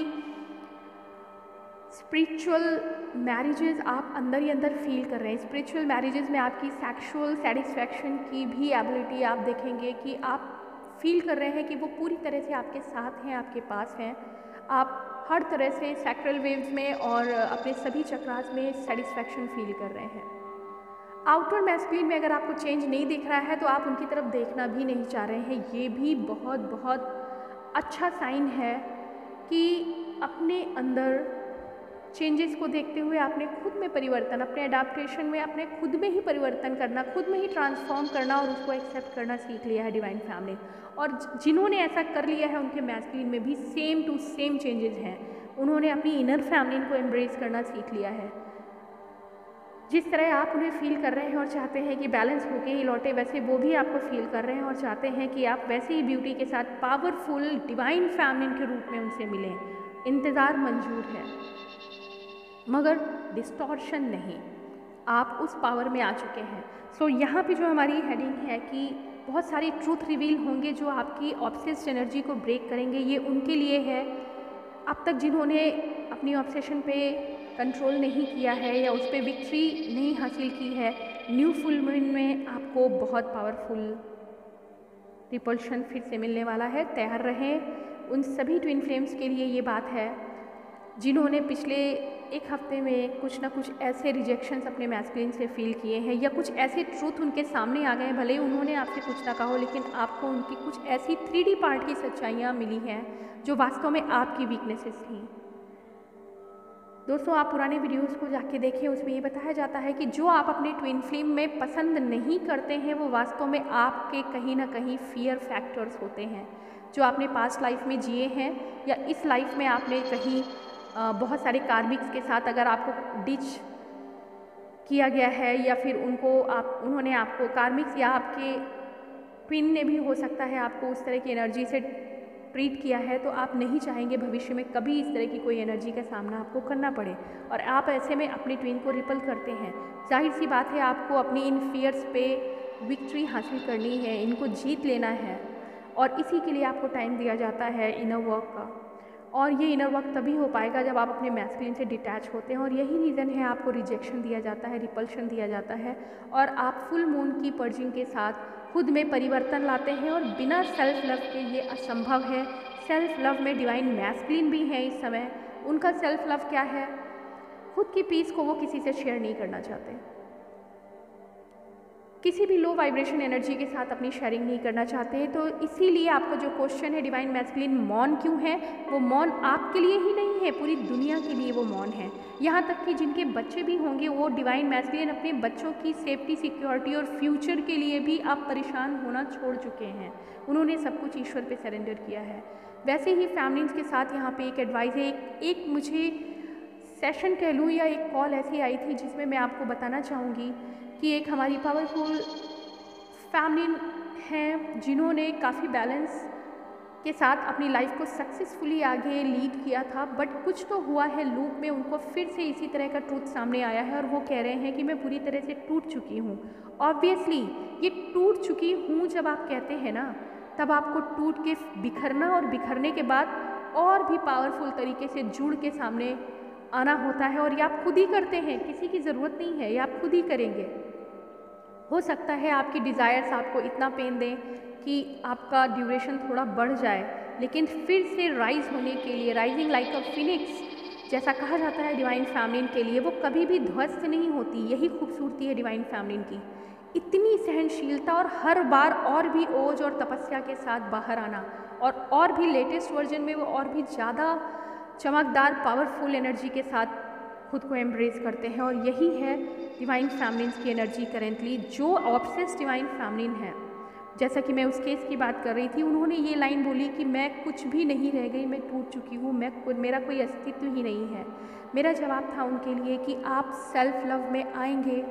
स्पिरिचुअल मैरिजेस आप अंदर ही अंदर फील कर रहे हैं। स्पिरिचुअल मैरिजेस में आपकी सेक्सुअल सेटिस्फैक्शन की भी एबिलिटी आप देखेंगे कि आप फील कर रहे हैं कि वो पूरी तरह से आपके साथ हैं, आपके पास हैं। आप हर तरह से सैक्रल वेव्स में और अपने सभी चक्रास में सेटिस्फैक्शन फील कर रहे हैं। आउटर मैस्कुलिन में अगर आपको चेंज नहीं दिख रहा है तो आप उनकी तरफ देखना भी नहीं चाह रहे हैं। ये भी बहुत बहुत अच्छा साइन है कि अपने अंदर चेंजेस को देखते हुए आपने खुद में परिवर्तन, अपने अडाप्टेशन में अपने खुद में ही परिवर्तन करना, खुद में ही ट्रांसफॉर्म करना और उसको एक्सेप्ट करना सीख लिया है डिवाइन फैमिली। और जिन्होंने ऐसा कर लिया है उनके मैस्कुलिन में भी सेम टू सेम चेंजेस हैं। उन्होंने अपनी इनर फैमिली को एम्ब्रेस करना सीख लिया है। जिस तरह आप उन्हें फील कर रहे हैं और चाहते हैं कि बैलेंस होके ही लौटे, वैसे वो भी आपको फील कर रहे हैं और चाहते हैं कि आप वैसे ही ब्यूटी के साथ पावरफुल डिवाइन फैमिली के रूप में उनसे मिलें। इंतज़ार मंजूर है, मगर डिस्टॉर्शन नहीं। आप उस पावर में आ चुके हैं। सो यहाँ पे जो हमारी हेडिंग है कि बहुत सारे ट्रूथ रिवील होंगे जो आपकी ऑब्सेस्ड एनर्जी को ब्रेक करेंगे। ये उनके लिए है अब तक जिन्होंने अपनी ऑब्सेशन पे कंट्रोल नहीं किया है या उस पर विक्ट्री नहीं हासिल की है। न्यू फुल मून में आपको बहुत पावरफुल रिपल्शन फिर से मिलने वाला है। तैयार रहें। उन सभी ट्विन फ्लेम्स के लिए ये बात है जिन्होंने पिछले एक हफ्ते में कुछ ना कुछ ऐसे रिजेक्शंस अपने मैस्कुलिन से फील किए हैं या कुछ ऐसे ट्रूथ उनके सामने आ गए हैं, भले ही उन्होंने आपसे कुछ ना कहा हो, लेकिन आपको उनकी कुछ ऐसी 3D पार्ट की सच्चाइयाँ मिली हैं जो वास्तव में आपकी वीकनेसेस थी। दोस्तों, आप पुराने वीडियोस को जाके देखें, उसमें ये बताया जाता है कि जो आप अपने ट्विन फ्लेम में पसंद नहीं करते हैं वो वास्तव में आपके कहीं ना कहीं फियर फैक्टर्स होते हैं जो आपने पास्ट लाइफ में जिए हैं या इस लाइफ में आपने कहीं बहुत सारे कार्मिक्स के साथ अगर आपको डिच किया गया है या फिर उन्होंने आपको कार्मिक्स या आपके ट्विन ने भी हो सकता है आपको उस तरह की एनर्जी से ट्रीट किया है, तो आप नहीं चाहेंगे भविष्य में कभी इस तरह की कोई एनर्जी का सामना आपको करना पड़े और आप ऐसे में अपने ट्विन को रिपल करते हैं। जाहिर सी बात है आपको अपनी इन फियर्स पे विक्ट्री हासिल करनी है, इनको जीत लेना है और इसी के लिए आपको टाइम दिया जाता है इनर वर्क का। और ये इनर वर्क तभी हो पाएगा जब आप अपने मैस्कुलिन से डिटैच होते हैं और यही रीज़न है आपको रिजेक्शन दिया जाता है, रिपल्शन दिया जाता है और आप फुल मून की पर्जिंग के साथ खुद में परिवर्तन लाते हैं और बिना सेल्फ लव के ये असंभव है। सेल्फ लव में डिवाइन मैस्कुलिन भी है इस समय। उनका सेल्फ लव क्या है? खुद की पीस को वो किसी से शेयर नहीं करना चाहते। किसी भी लो वाइब्रेशन एनर्जी के साथ अपनी शेयरिंग नहीं करना चाहते हैं। तो इसीलिए आपका जो क्वेश्चन है डिवाइन मैस्कुलिन मौन क्यों है, वो मौन आपके लिए ही नहीं है, पूरी दुनिया के लिए वो मौन है। यहाँ तक कि जिनके बच्चे भी होंगे वो डिवाइन मैस्कुलिन अपने बच्चों की सेफ्टी, सिक्योरिटी और फ्यूचर के लिए भी आप परेशान होना छोड़ चुके हैं। उन्होंने सब कुछ ईश्वर पे सरेंडर किया है। वैसे ही फैमिलीज़ के साथ यहाँ पे एक एडवाइस है, एक मुझे सेशन कह लूँ या एक कॉल ऐसी आई थी जिसमें मैं आपको बताना चाहूँगी कि एक हमारी पावरफुल फैमिली हैं जिन्होंने काफ़ी बैलेंस के साथ अपनी लाइफ को सक्सेसफुली आगे लीड किया था, बट कुछ तो हुआ है लूप में, उनको फिर से इसी तरह का ट्रूथ सामने आया है और वो कह रहे हैं कि मैं पूरी तरह से टूट चुकी हूँ। ऑब्वियसली ये टूट चुकी हूँ जब आप कहते हैं ना, तब आपको टूट के बिखरना और बिखरने के बाद और भी पावरफुल तरीके से जुड़ के सामने आना होता है, और ये आप खुद ही करते हैं, किसी की ज़रूरत नहीं है, ये आप खुद ही करेंगे। हो सकता है आपकी डिज़ायर्स आपको इतना पेन दें कि आपका ड्यूरेशन थोड़ा बढ़ जाए, लेकिन फिर से राइज होने के लिए, राइजिंग लाइक अ फिनिक्स जैसा कहा जाता है डिवाइन फैमिलीन के लिए, वो कभी भी ध्वस्त नहीं होती। यही खूबसूरती है डिवाइन फैमिलीन की, इतनी सहनशीलता और हर बार और भी ओज और तपस्या के साथ बाहर आना, और भी लेटेस्ट वर्जन में वो और भी ज़्यादा चमकदार पावरफुल एनर्जी के साथ खुद को एम्ब्रेस करते हैं। और यही है डिवाइन फैमिलीन्स की एनर्जी करेंटली, जो ऑब्सेस्ड डिवाइन फैमिलीन है। जैसा कि मैं उस केस की बात कर रही थी, उन्होंने ये लाइन बोली कि मैं कुछ भी नहीं रह गई, मैं टूट चुकी हूँ, मेरा कोई अस्तित्व ही नहीं है। मेरा जवाब था उनके लिए कि आप सेल्फ लव में आएंगे।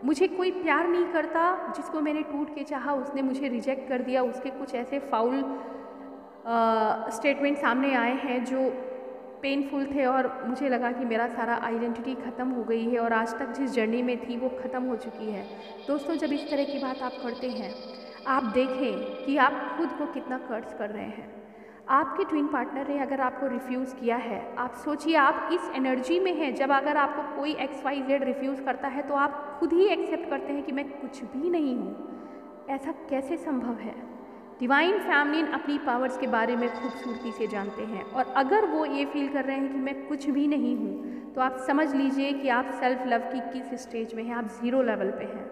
मुझे कोई प्यार नहीं करता, जिसको मैंने टूट के चाहा उसने मुझे रिजेक्ट कर दिया। उसके कुछ ऐसे फाउल स्टेटमेंट सामने आए हैं जो पेनफुल थे, और मुझे लगा कि मेरा सारा आइडेंटिटी ख़त्म हो गई है और आज तक जिस जर्नी में थी वो ख़त्म हो चुकी है। दोस्तों, जब इस तरह की बात आप करते हैं, आप देखें कि आप खुद को कितना कर्ज कर रहे हैं। आपके ट्विन पार्टनर ने अगर आपको रिफ्यूज़ किया है, आप सोचिए आप इस एनर्जी में हैं, जब अगर आपको कोई XYZ रिफ्यूज़ करता है तो आप खुद ही एक्सेप्ट करते हैं कि मैं कुछ भी नहीं हूँ। ऐसा कैसे संभव है? डिवाइन फैमिलीन अपनी पावर्स के बारे में खूबसूरती से जानते हैं, और अगर वो ये फील कर रहे हैं कि मैं कुछ भी नहीं हूँ, तो आप समझ लीजिए कि आप सेल्फ लव की किस स्टेज में हैं, आप 0 लेवल पे हैं।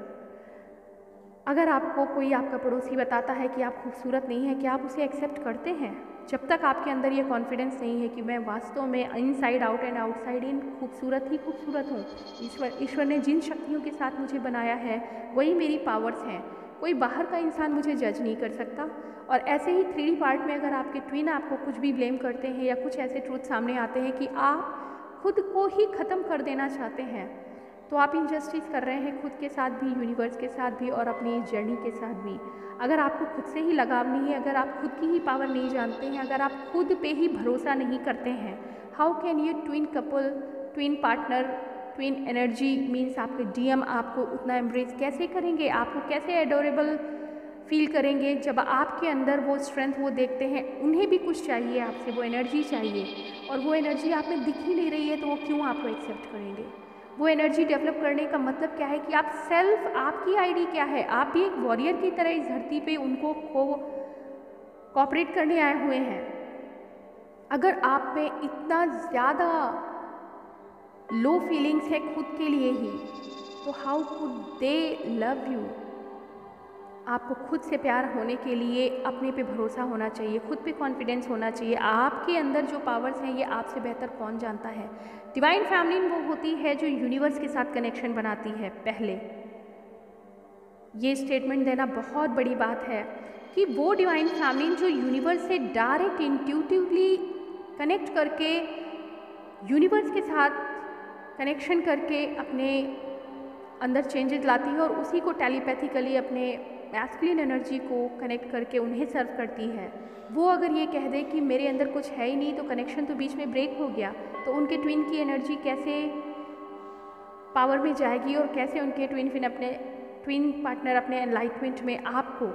अगर आपको कोई आपका पड़ोसी बताता है कि आप खूबसूरत नहीं हैं, क्या आप उसे एक्सेप्ट करते हैं? जब तक आपके अंदर ये कॉन्फिडेंस नहीं है कि मैं वास्तव में inside out and outside in खूबसूरत ही खूबसूरत हूँ, ईश्वर ने जिन शक्तियों के साथ मुझे बनाया है वही मेरी पावर्स हैं, कोई बाहर का इंसान मुझे जज नहीं कर सकता। और ऐसे ही 3D पार्ट में अगर आपके ट्विन आपको कुछ भी ब्लेम करते हैं या कुछ ऐसे ट्रूथ सामने आते हैं कि आप खुद को ही ख़त्म कर देना चाहते हैं, तो आप इनजस्टिस कर रहे हैं खुद के साथ भी, यूनिवर्स के साथ भी और अपनी जर्नी के साथ भी। अगर आपको खुद से ही लगाव नहीं है, अगर आप खुद की ही पावर नहीं जानते हैं, अगर आप खुद पे ही भरोसा नहीं करते हैं, हाउ कैन ये twin couple, twin partner, twin energy means आपके DM आपको उतना एम्ब्रेस कैसे करेंगे? आपको कैसे एडोरेबल फील करेंगे जब आपके अंदर वो स्ट्रेंथ वो देखते हैं? उन्हें भी कुछ चाहिए आपसे, वो एनर्जी चाहिए, और वो एनर्जी आप में दिख ही नहीं रही है, तो वो क्यों आपको एक्सेप्ट करेंगे? वो एनर्जी डेवलप करने का मतलब क्या है कि आप सेल्फ, आपकी आईडी क्या है? आप भी एक वॉरियर की तरह इस धरती पे उनको कोऑपरेट करने आए हुए हैं। अगर आप में इतना ज़्यादा लो फीलिंग्स है खुद के लिए ही, तो how could they love you? आपको खुद से प्यार होने के लिए अपने पे भरोसा होना चाहिए, खुद पे कॉन्फिडेंस होना चाहिए। आपके अंदर जो पावर्स हैं ये आपसे बेहतर कौन जानता है? डिवाइन फैमिलीन वो होती है जो यूनिवर्स के साथ कनेक्शन बनाती है। पहले ये स्टेटमेंट देना बहुत बड़ी बात है कि वो डिवाइन फैमिलीन जो यूनिवर्स से डायरेक्ट इंट्यूटिवली कनेक्ट करके, यूनिवर्स के साथ कनेक्शन करके अपने अंदर चेंजेस लाती है और उसी को टेलीपैथिकली अपने मैस्कुलिन एनर्जी को कनेक्ट करके उन्हें सर्व करती है। वो अगर ये कह दे कि मेरे अंदर कुछ है ही नहीं, तो कनेक्शन तो बीच में ब्रेक हो गया, तो उनके ट्विन की एनर्जी कैसे पावर में जाएगी और कैसे उनके ट्विन पार्टनर अपने एनलाइटमेंट में आपको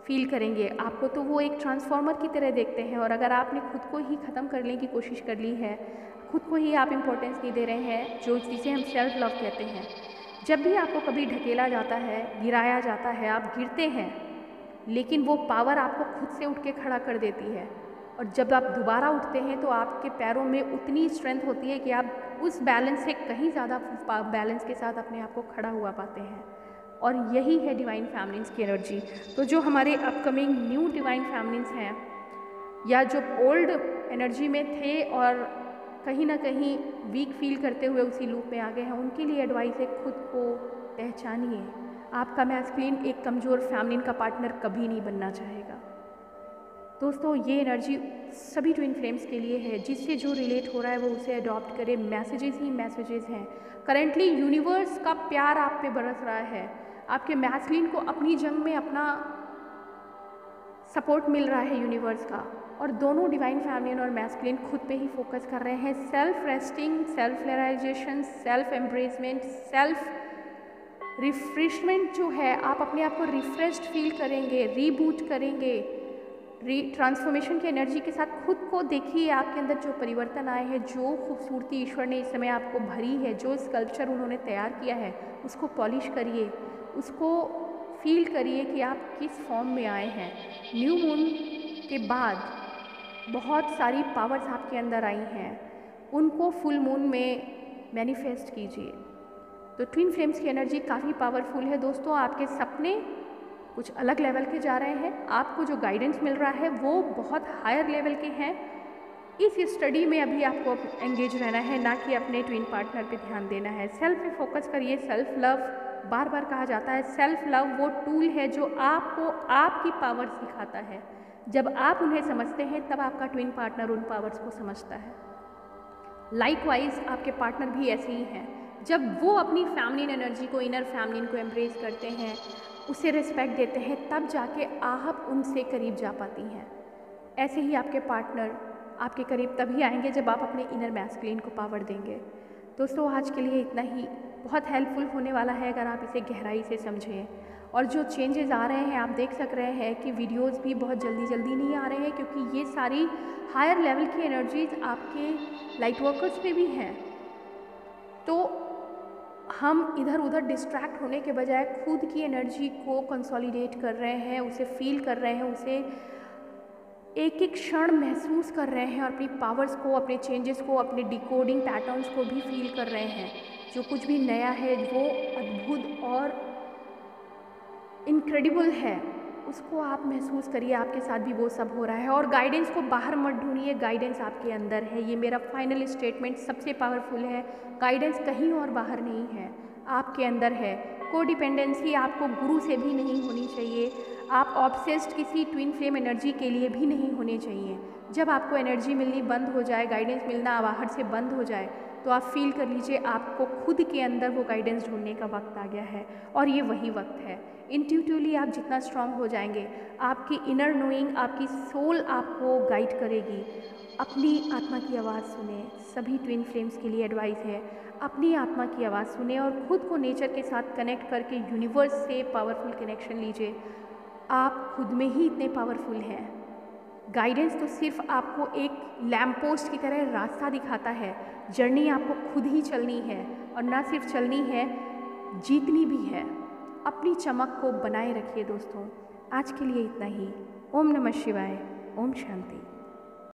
फील करेंगे? आपको तो वो एक ट्रांसफॉर्मर की तरह देखते हैं, और अगर आपने खुद को ही ख़त्म करने की कोशिश कर ली है, खुद को ही आप इम्पोर्टेंस नहीं दे रहे हैं, जिसे हम सेल्फ लव कहते हैं। जब भी आपको कभी ढकेला जाता है, गिराया जाता है, आप गिरते हैं, लेकिन वो पावर आपको खुद से उठ के खड़ा कर देती है, और जब आप दोबारा उठते हैं तो आपके पैरों में उतनी स्ट्रेंथ होती है कि आप उस बैलेंस से कहीं ज़्यादा बैलेंस के साथ अपने आप को खड़ा हुआ पाते हैं। और यही है डिवाइन फैमिलीन्स की एनर्जी। तो जो हमारे अपकमिंग न्यू डिवाइन फैमिलीन्स हैं या जो ओल्ड एनर्जी में थे और कहीं ना कहीं वीक फील करते हुए उसी लूप में आ गए हैं, उनके लिए एडवाइस है खुद को पहचानिए। आपका मैस्कुलिन एक कमज़ोर फैमिलीन का पार्टनर कभी नहीं बनना चाहेगा। दोस्तों ये एनर्जी सभी ट्विन फ्लेम्स के लिए है, जिससे जो रिलेट हो रहा है वो उसे अडॉप्ट करे। मैसेजेस ही मैसेजेस हैं। करेंटली यूनिवर्स का प्यार आप पे बरस रहा है। आपके मैस्कुलिन को अपनी जंग में अपना सपोर्ट मिल रहा है यूनिवर्स का, और दोनों डिवाइन फैमिलीन और मैस्कुलिन खुद पे ही फोकस कर रहे हैं। Self resting, self realization, self embarrassment, self refreshment जो है, आप अपने आप को रिफ्रेश्ड फील करेंगे, रीबूट करेंगे। ट्रांसफॉर्मेशन की एनर्जी के साथ खुद को देखिए, आपके अंदर जो परिवर्तन आए हैं, जो खूबसूरती ईश्वर ने इस समय आपको भरी है, जो स्कल्पचर उन्होंने तैयार किया है, उसको पॉलिश करिए, उसको फील करिए कि आप किस फॉर्म में आए हैं। न्यू मून के बाद बहुत सारी पावर्स आपके अंदर आई हैं, उनको फुल मून में मैनिफेस्ट कीजिए। तो ट्विन फ्लेम्स की एनर्जी काफ़ी पावरफुल है दोस्तों। आपके सपने कुछ अलग लेवल के जा रहे हैं, आपको जो गाइडेंस मिल रहा है वो बहुत हायर लेवल के हैं। इस स्टडी में अभी आपको एंगेज रहना है, ना कि अपने ट्विन पार्टनर पे ध्यान देना है। सेल्फ पे फोकस करिए। सेल्फ लव, बार बार कहा जाता है, सेल्फ लव वो टूल है जो आपको आपकी पावर सिखाता है। जब आप उन्हें समझते हैं तब आपका ट्विन पार्टनर उन पावर्स को समझता है। लाइकवाइज आपके पार्टनर भी ऐसे ही हैं। जब वो अपनी फैमिलीन एनर्जी को, इनर फैमिलीन को एम्ब्रेस करते हैं, उसे रिस्पेक्ट देते हैं, तब जाके आप उनसे करीब जा पाती हैं। ऐसे ही आपके पार्टनर आपके करीब तभी आएंगे जब आप अपने इनर मैस्कुलिन को पावर देंगे। दोस्तों आज के लिए इतना ही। बहुत हेल्पफुल होने वाला है अगर आप इसे गहराई से समझें। और जो चेंजेस आ रहे हैं, आप देख सक रहे हैं कि वीडियोस भी बहुत जल्दी जल्दी नहीं आ रहे हैं, क्योंकि ये सारी हायर लेवल की एनर्जीज आपके लाइट वर्कर्स पे भी हैं। तो हम इधर उधर डिस्ट्रैक्ट होने के बजाय खुद की एनर्जी को कंसोलिडेट कर रहे हैं, उसे फील कर रहे हैं, उसे एक एक क्षण महसूस कर रहे हैं, और अपनी पावर्स को, अपने चेंजेस को, अपने डिकोडिंग पैटर्न्स को भी फील कर रहे हैं। जो कुछ भी नया है, वो अद्भुत और इनक्रेडिबल है, उसको आप महसूस करिए। आपके साथ भी वो सब हो रहा है। और गाइडेंस को बाहर मत ढूंढिए, गाइडेंस आपके अंदर है। ये मेरा फाइनल स्टेटमेंट सबसे पावरफुल है। गाइडेंस कहीं और बाहर नहीं है, आपके अंदर है। कोडिपेंडेंसी आपको गुरु से भी नहीं होनी चाहिए। आप ऑब्सेस्ड किसी ट्विन फ्लेम एनर्जी के लिए भी नहीं होने चाहिए। जब आपको एनर्जी मिलनी बंद हो जाए, गाइडेंस मिलना बाहर से बंद हो जाए, तो आप फील कर लीजिए आपको खुद के अंदर वो गाइडेंस ढूंढने का वक्त आ गया है, और ये वही वक्त है। इंट्यूटिवली आप जितना स्ट्रांग हो जाएंगे, आपकी इनर नोइंग, आपकी सोल आपको गाइड करेगी। अपनी आत्मा की आवाज़ सुने। सभी ट्विन फ्लेम्स के लिए एडवाइस है, अपनी आत्मा की आवाज़ सुने और खुद को नेचर के साथ कनेक्ट करके यूनिवर्स से पावरफुल कनेक्शन लीजिए। आप खुद में ही इतने पावरफुल हैं। गाइडेंस तो सिर्फ आपको एक लैम्प पोस्ट की तरह रास्ता दिखाता है। जर्नी आपको खुद ही चलनी है, और ना सिर्फ चलनी है, जीतनी भी है। अपनी चमक को बनाए रखिए दोस्तों। आज के लिए इतना ही। ओम नमः शिवाय। ओम शांति।